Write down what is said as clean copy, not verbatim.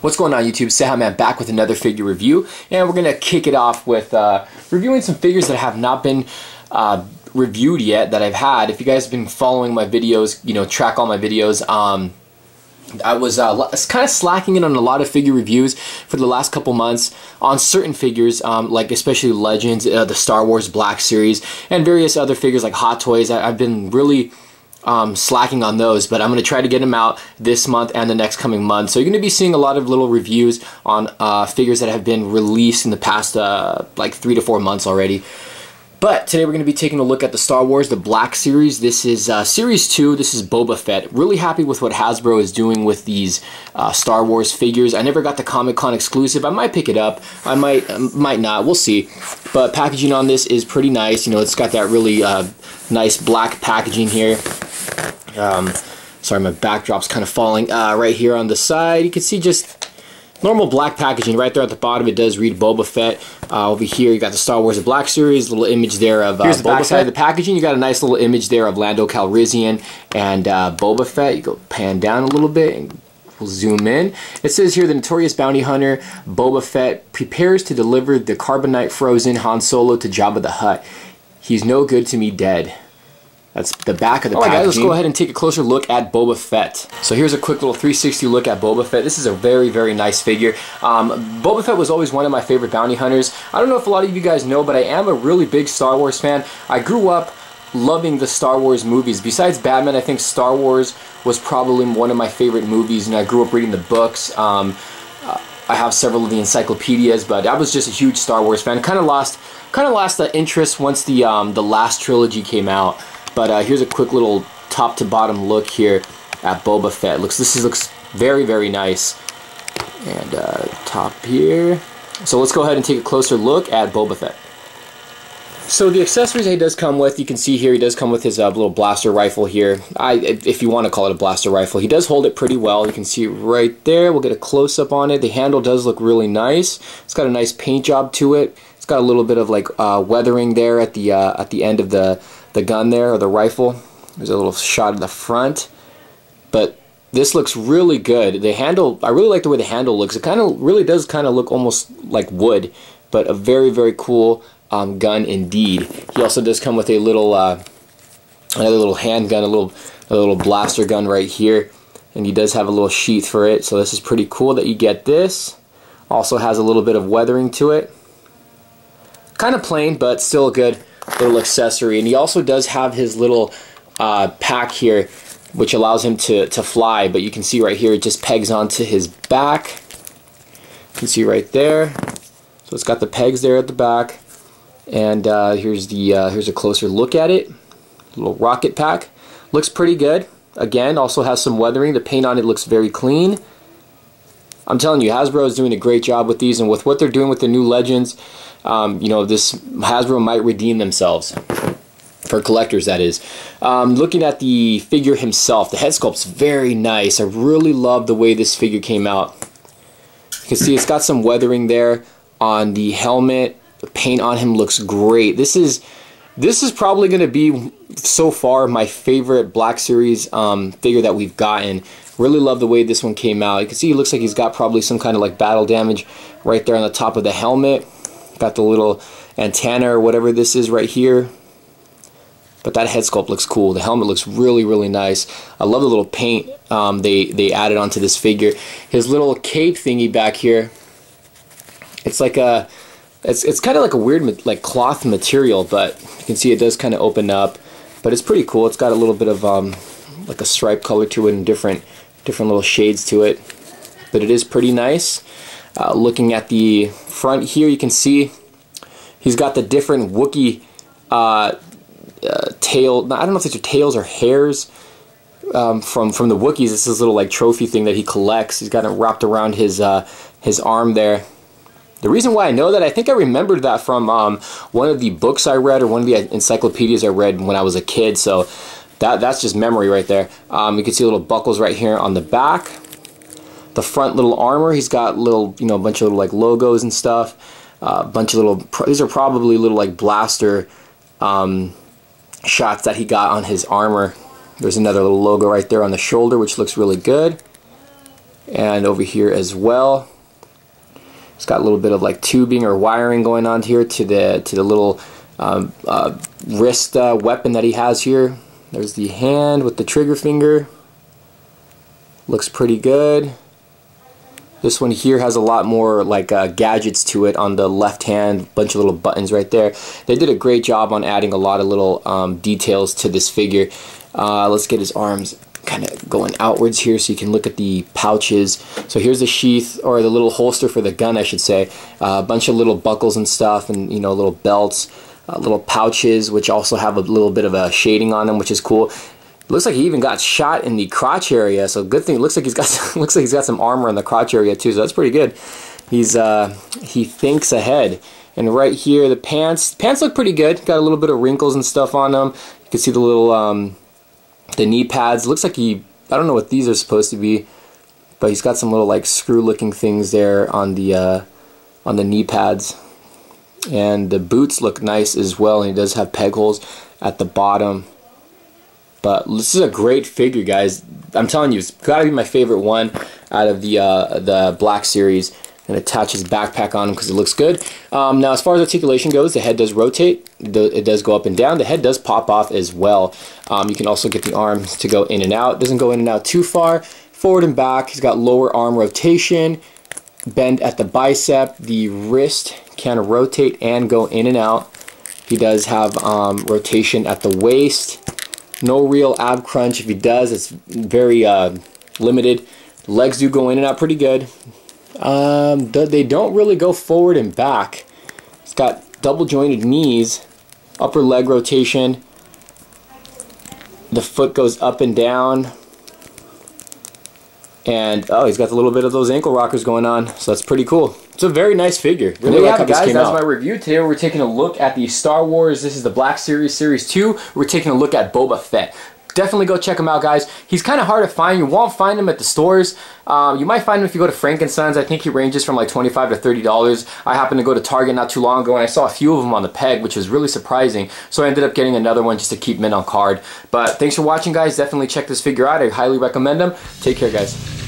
What's going on YouTube? Cejaman back with another figure review, and we're going to kick it off with reviewing some figures that have not been reviewed yet that I've had. If you guys have been following my videos, you know, track all my videos, I was kind of slacking in on a lot of figure reviews for the last couple months on certain figures, like especially Legends, the Star Wars Black Series, and various other figures like Hot Toys. I've been really slacking on those, but I'm going to try to get them out this month and the next coming month. So you're going to be seeing a lot of little reviews on figures that have been released in the past like 3 to 4 months already. But today we're going to be taking a look at the Star Wars, the Black Series. This is Series 2. This is Boba Fett. Really happy with what Hasbro is doing with these Star Wars figures. I never got the Comic-Con exclusive. I might pick it up. I might not. We'll see. But packaging on this is pretty nice. You know, it's got that really nice black packaging here. Sorry, my backdrop's kind of falling. Right here on the side, you can see just normal black packaging. Right there at the bottom, it does read Boba Fett. Over here, you got the Star Wars The Black Series, little image there of Boba Fett. Side of the packaging, you got a nice little image there of Lando Calrissian and Boba Fett. You go pan down a little bit and we'll zoom in. It says here, the notorious bounty hunter Boba Fett prepares to deliver the carbonite-frozen Han Solo to Jabba the Hutt. He's no good to me dead. That's the back of the packaging. Alright guys, let's go ahead and take a closer look at Boba Fett. So here's a quick little 360 look at Boba Fett. This is a very, very nice figure. Boba Fett was always one of my favorite bounty hunters. I don't know if a lot of you guys know, but I am a really big Star Wars fan. I grew up loving the Star Wars movies. Besides Batman, I think Star Wars was probably one of my favorite movies, and I grew up reading the books. I have several of the encyclopedias, but I was just a huge Star Wars fan. Kind of lost the interest once the last trilogy came out. But here's a quick little top to bottom look here at Boba Fett. This looks very, very nice. And top here. So let's go ahead and take a closer look at Boba Fett. So the accessories he does come with, you can see here, he does come with his little blaster rifle here. If you want to call it a blaster rifle. He does hold it pretty well. You can see it right there. We'll get a close-up on it. The handle does look really nice. It's got a nice paint job to it. It's got a little bit of like weathering there at the end of the gun there, or the rifle. There's a little shot of the front. But this looks really good. The handle, I really like the way the handle looks. It kind of really does kind of look almost like wood, but a very, very cool gun indeed. He also does come with a little another little handgun, a little blaster gun right here, and he does have a little sheath for it. So this is pretty cool that you get this. Also has a little bit of weathering to it. Kind of plain, but still a good little accessory. And he also does have his little pack here, which allows him to fly. But you can see right here, it just pegs onto his back. You can see right there. So it's got the pegs there at the back. And here's a closer look at it. Little rocket pack. Looks pretty good. Again, also has some weathering. The paint on it looks very clean. I'm telling you, Hasbro is doing a great job with these, and with what they're doing with the new Legends, you know, this Hasbro might redeem themselves. For collectors, that is. Looking at the figure himself, the head sculpt's very nice. I really love the way this figure came out. You can see it's got some weathering there on the helmet. The paint on him looks great. This is probably going to be, so far, my favorite Black Series figure that we've gotten. Really love the way this one came out. You can see he looks like he's got probably some kind of like battle damage right there on the top of the helmet. Got the little antenna or whatever this is right here. But that head sculpt looks cool. The helmet looks really, really nice. I love the little paint they added onto this figure. His little cape thingy back here. It's like a, it's kind of like a weird like cloth material, but you can see it does kind of open up. But it's pretty cool. It's got a little bit of like a stripe color to it and different little shades to it. But it is pretty nice. Looking at the front here, you can see he's got the different Wookiee tail. I don't know if these are tails or hairs from the Wookiees. This is this little like trophy thing that he collects. He's got it wrapped around his arm there. The reason why I know that, I think I remembered that from one of the books I read, or one of the encyclopedias I read when I was a kid. So that's just memory right there. You can see little buckles right here on the back. The front little armor, he's got little, you know, a bunch of little like logos and stuff. A bunch of little, these are probably little like blaster shots that he got on his armor. There's another little logo right there on the shoulder, which looks really good. and over here as well. It's got a little bit of like tubing or wiring going on here to the little wrist weapon that he has here. There's the hand with the trigger finger. Looks pretty good. This one here has a lot more like gadgets to it on the left hand, bunch of little buttons right there. They did a great job on adding a lot of little details to this figure. Let's get his arms kind of going outwards here so you can look at the pouches. So here's the sheath, or the little holster for the gun, I should say. A bunch of little buckles and stuff, and you know, little belts, little pouches, which also have a little bit of a shading on them, which is cool. Looks like he even got shot in the crotch area, so good thing. It looks like he's got some armor in the crotch area too, so that's pretty good. He thinks ahead. And right here, the pants look pretty good. Got a little bit of wrinkles and stuff on them. You can see the little the knee pads. Looks like I don't know what these are supposed to be, but he's got some little like screw-looking things there on the knee pads. And the boots look nice as well, and he does have peg holes at the bottom. But this is a great figure, guys. I'm telling you, it's got to be my favorite one out of the Black Series. And attach his backpack on him because it looks good. Now, as far as articulation goes, the head does rotate. It does go up and down. The head does pop off as well. You can also get the arms to go in and out. It doesn't go in and out too far. Forward and back. He's got lower arm rotation. Bend at the bicep. The wrist can rotate and go in and out. He does have rotation at the waist. No real ab crunch. If he does, it's very limited. Legs do go in and out pretty good. They don't really go forward and back. It's got double jointed knees, upper leg rotation. The foot goes up and down. And oh, he's got a little bit of those ankle rockers going on, so that's pretty cool. It's a very nice figure. Really like how this came out. That's my review. Today we're taking a look at the Star Wars. This is the Black Series, Series 2. We're taking a look at Boba Fett. Definitely go check him out, guys. He's kind of hard to find. You won't find him at the stores. You might find him if you go to Frankenstein's. I think he ranges from like $25 to $30. I happened to go to Target not too long ago, and I saw a few of them on the peg, which was really surprising. So I ended up getting another one just to keep mint on card. But thanks for watching, guys. Definitely check this figure out. I highly recommend him. Take care, guys.